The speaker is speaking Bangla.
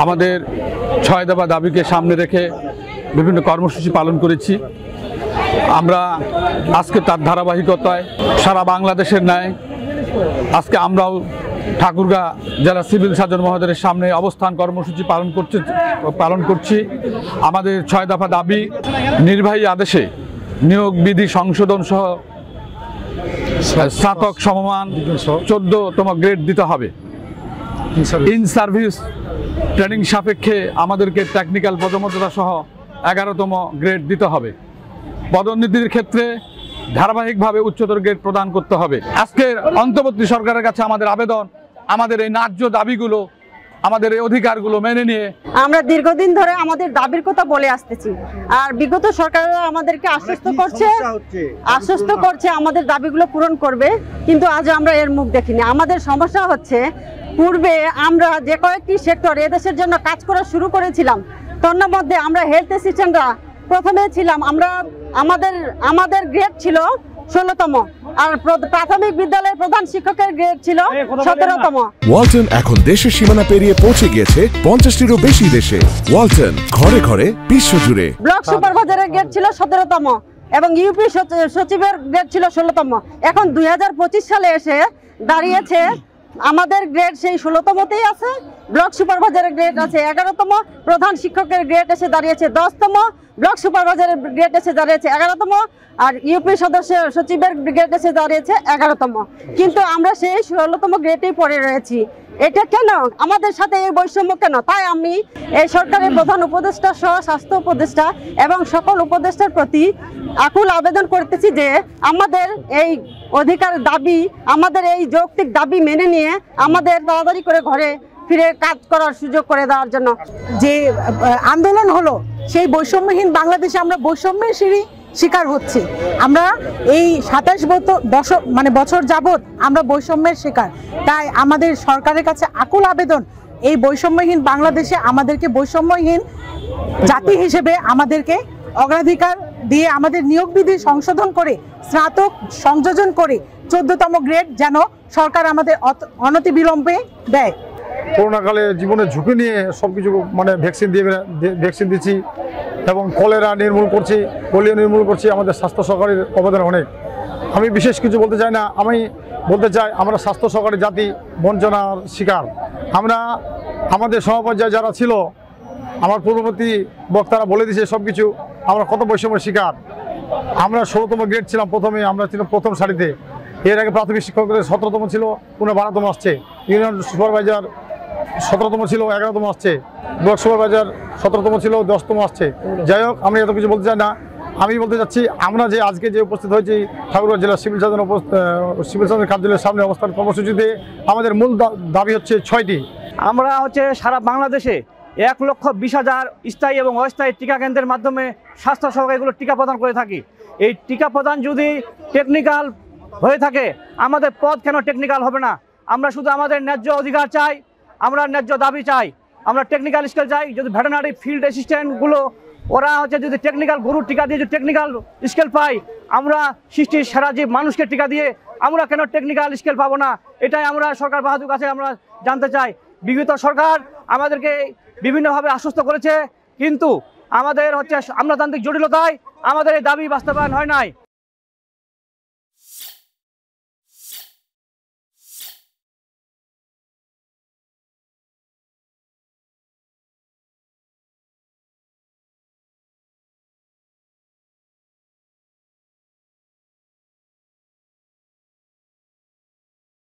আমাদের ৬ দফা দাবিকে সামনে রেখে বিভিন্ন কর্মসূচি পালন করেছি। আমরা আজকে তার ধারাবাহিকতায় সারা বাংলাদেশের ন্যায় আজকে আমরাও ঠাকুরগাঁ জেলা সিভিল সার্জন মহোদয়ের সামনে অবস্থান কর্মসূচি পালন করছি। আমাদের ৬ দফা দাবি, নির্বাহী আদেশে নিয়োগ বিধি সংশোধন সহ স্নাতক সমমান 14তম গ্রেড দিতে হবে। ইন সার্ভিস ট্রেনিং সাপেক্ষে আমাদেরকে টেকনিক্যাল পদমর্যাদা সহ 11তম গ্রেড দিতে হবে। পদোন্নতির ক্ষেত্রে ধারাবাহিকভাবে উচ্চতর গ্রেড প্রদান করতে হবে। আজকের অন্তর্বর্তী সরকারের কাছে আমাদের আবেদন, আমাদের এই ন্যায্য দাবিগুলো, আমাদের এই অধিকারগুলো মেনে নিয়ে আমরা দীর্ঘদিন ধরে আমাদের দাবির কথা বলে আসতেছি। আর বিগত সরকাররা আমাদেরকে আশ্বস্ত করছে আমাদের দাবিগুলো পূরণ করবে, কিন্তু আজ আমরা এর মুখ দেখিনি। আমাদের সমস্যা হচ্ছে, পূর্বে আমরা যে কয়েকটি সেক্টর এদেশের জন্য কাজ করা শুরু করেছিলাম, তার মধ্যে আমরা হেলথ অ্যাসিস্ট্যান্টরা প্রথমে ছিলাম। আমাদের গ্রেড ছিল 16তম, আর প্রাথমিক বিদ্যালয়ের প্রধান শিক্ষকের গ্রেড ছিল 17তম। ওয়ালটন এখন দেশের সীমানা পেরিয়ে পৌঁছে গিয়েছে 50টিরও বেশি দেশে। ওয়ালটন, ঘরে ঘরে বিশ্বজুড়ে। ব্লক সুপারভাইজারের গ্রেড ছিল 17তম এবং ইউপি সচিবের গ্রেড ছিল 16তম। এখন 2025 সালে এসে দাঁড়িয়েছে আমাদের গ্রেড সেই 16তমতেই আছে। ব্লক সুপারভাইজারের গ্রেড আছে 11তম, প্রধান শিক্ষকের গ্রেড এসে দাঁড়িয়েছে 10তম, ব্লক সুপারভাইজারের গ্রেড এসে দাঁড়িয়েছে 11তম, আর ইউপি সচিবের গ্রেড এসে দাঁড়িয়েছে 11তম। কিন্তু আমরা সেই 16তম গ্রেডেই পড়ে রয়েছি। এটা কেন? আমাদের সাথে এই বৈষম্য কেন? তাই আমি এই সরকারের প্রধান উপদেষ্টা সহ স্বাস্থ্য উপদেষ্টা এবং সকল উপদেষ্টার প্রতি আকুল আবেদন করতেছি যে আমাদের এই অধিকার দাবি, আমাদের এই যৌক্তিক দাবি মেনে নিয়ে আমাদের তাড়াতাড়ি করে ঘরে ফিরে কাজ করার সুযোগ করে দেওয়ার জন্য যে আন্দোলন হলো, সেই বৈষম্যহীন বাংলাদেশে আমরা বৈষম্যের শিকার হচ্ছি। আমরা এই 27 বছর যাবৎ আমরা বৈষম্যের শিকার। তাই আমাদের সরকারের কাছে আকুল আবেদন, এই বৈষম্যহীন বাংলাদেশে আমাদেরকে বৈষম্যহীন জাতি হিসেবে আমাদেরকে অগ্রাধিকার দিয়ে আমাদের নিয়োগ বিধি সংশোধন করে স্নাতক সংযোজন করে 14তম গ্রেড যেন সরকার আমাদের অনতিবিলম্বে দেয়। করোনাকালে জীবনের ঝুঁকি নিয়ে সবকিছু ভ্যাকসিন দিচ্ছি এবং কলেরা নির্মূল করছি, পোলিও নির্মূল করছি। আমাদের স্বাস্থ্য সরকারের অবদান অনেক। আমি বিশেষ কিছু বলতে চাই না, আমি বলতে চাই আমরা স্বাস্থ্য সরকারি জাতি বঞ্চনার শিকার। আমরা আমাদের সমাপর্যায়ে যারা ছিল, আমার পূর্ববর্তী বক্তারা বলে দিয়েছে সব কিছু, আমরা কত বৈষম্যের শিকার। আমরা 16তম গ্রেড ছিলাম প্রথমে, আমরা ছিলাম প্রথম সারিতে। এর আগে প্রাথমিক শিক্ষকদের 17তম ছিল, পুনঃ 12তম আসছে। ইউনিয়ন সুপারভাইজার 17তম ছিল, 11তম আসছে। ব্লক সুপারভাইজার 17তম ছিল, 10তম আসছে। যাই হোক, আমি এত কিছু বলতে চাই না। আমি বলতে চাচ্ছি, আমরা যে আজকে যে উপস্থিত হয়েছি ঠাকুরগাঁ জেলা সিভিল সার্জন কার্যালয়ের সামনে অবস্থান কর্মসূচিতে, আমাদের মূল দাবি হচ্ছে 6টি। আমরা সারা বাংলাদেশে 1,20,000 স্থায়ী এবং অস্থায়ী টিকা কেন্দ্রের মাধ্যমে স্বাস্থ্য সহকারীগুলো টিকা প্রদান করে থাকি। এই টিকা প্রদান যদি টেকনিক্যাল হয়ে থাকে, আমাদের পদ কেন টেকনিক্যাল হবে না? আমরা শুধু আমাদের ন্যায্য অধিকার চাই, আমরা ন্যায্য দাবি চাই, আমরা টেকনিক্যাল স্কেল চাই। যদি ভেটেরিনারি ফিল্ড অ্যাসিস্ট্যান্টগুলো ওরা যদি টেকনিক্যাল গরুর টিকা দিয়ে যদি টেকনিক্যাল স্কেল পাই, আমরা সৃষ্টির সারা জীব মানুষকে টিকা দিয়ে আমরা কেন টেকনিক্যাল স্কেল পাবো না? এটাই আমরা সরকার বাহাদুর কাছে আমরা জানতে চাই। বিগত সরকার আমাদেরকে বিভিন্নভাবে আশ্বস্ত করেছে, কিন্তু আমাদের আমলাতান্ত্রিক জটিলতায় আমাদের এই দাবি বাস্তবায়ন হয় নাই।